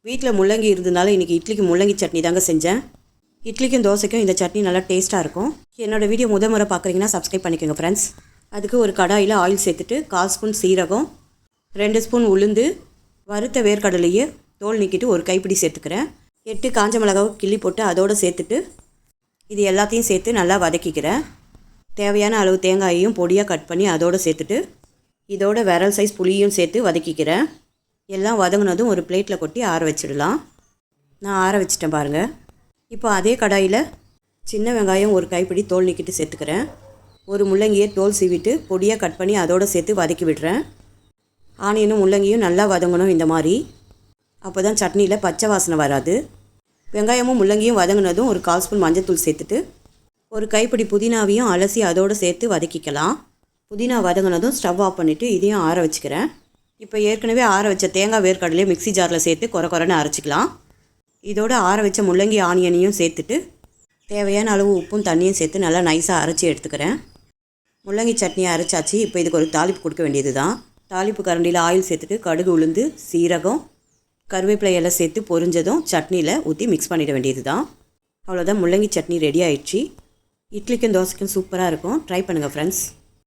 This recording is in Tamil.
வீட்டில் முள்ளங்கி இருந்ததுனால இன்றைக்கி இட்லிக்கு முள்ளங்கி சட்னி தாங்க செஞ்சேன். இட்லிக்கும் தோசைக்கும் இந்த சட்னி நல்லா டேஸ்ட்டாக இருக்கும். என்னோடய வீடியோ முறை பார்க்குறீங்கன்னா சப்ஸ்கிரைப் பண்ணிக்கோங்க ஃப்ரெண்ட்ஸ். அதுக்கு ஒரு கடாயில் ஆயில் சேர்த்துட்டு 1/4 ஸ்பூன் சீரகம், 2 ஸ்பூன் உளுந்து, வறுத்த வேர்க்கடலையே தோல் நீக்கிட்டு ஒரு கைப்பிடி சேர்த்துக்கிறேன். 8 காஞ்ச மிளகாவை கிள்ளி போட்டு அதோடு சேர்த்துட்டு இது எல்லாத்தையும் சேர்த்து நல்லா வதக்கிக்கிறேன். தேவையான அளவு தேங்காயையும் பொடியாக கட் பண்ணி அதோடு சேர்த்துட்டு இதோட விரல் சைஸ் புளியும் சேர்த்து வதக்கிக்கிறேன். எல்லாம் வதங்கினதும் ஒரு பிளேட்டில் கொட்டி ஆற வச்சிடலாம். நான் ஆற வச்சிட்டேன் பாருங்கள். இப்போ அதே கடாயில் சின்ன வெங்காயம் ஒரு கைப்பிடி தோல் நீக்கிட்டு சேர்த்துக்கிறேன். ஒரு முள்ளங்கியை தோல் சீவிட்டு பொடியாக கட் பண்ணி அதோடு சேர்த்து வதக்கி விடுறேன். ஆனியனும் முள்ளங்கியும் நல்லா வதங்கணும் இந்த மாதிரி. அப்போ தான் சட்னியில் பச்சை வாசனை வராது. வெங்காயமும் முள்ளங்கியும் வதங்கினதும் ஒரு 1/4 ஸ்பூன் மஞ்சள்தூள் சேர்த்துட்டு ஒரு கைப்பிடி புதினாவையும் அலசி அதோடு சேர்த்து வதக்கிக்கலாம். புதினா வதங்கினதும் ஸ்டவ் ஆஃப் பண்ணிவிட்டு இதையும் ஆற வச்சுக்கிறேன். இப்போ ஏற்கனவே ஆற வச்ச தேங்காய் வேர்க்கடலையே மிக்ஸி ஜாரில் சேர்த்து கொரன்னு அரைச்சிக்கலாம். இதோடு ஆற வச்ச முள்ளங்கி ஆனியனையும் சேர்த்துட்டு தேவையான அளவு உப்பும் தண்ணியும் சேர்த்து நல்லா நைஸாக அரைச்சி எடுத்துக்கிறேன். முள்ளங்கி சட்னியை அரைச்சாச்சு. இப்போ இதுக்கு ஒரு தாளிப்பு கொடுக்க வேண்டியது தான். தாளிப்பு கரண்டியில் ஆயில் சேர்த்துட்டு கடுகு, உளுந்து, சீரகம், கருவேப்பிலை எல்லாம் சேர்த்து பொரிஞ்சதும் சட்னியில் ஊற்றி மிக்ஸ் பண்ணிட வேண்டியது தான். அவ்வளோதான், முள்ளங்கி சட்னி ரெடி ஆயிடுச்சு. இட்லிக்கும் தோசைக்கும் சூப்பராக இருக்கும். ட்ரை பண்ணுங்கள் ஃப்ரெண்ட்ஸ்.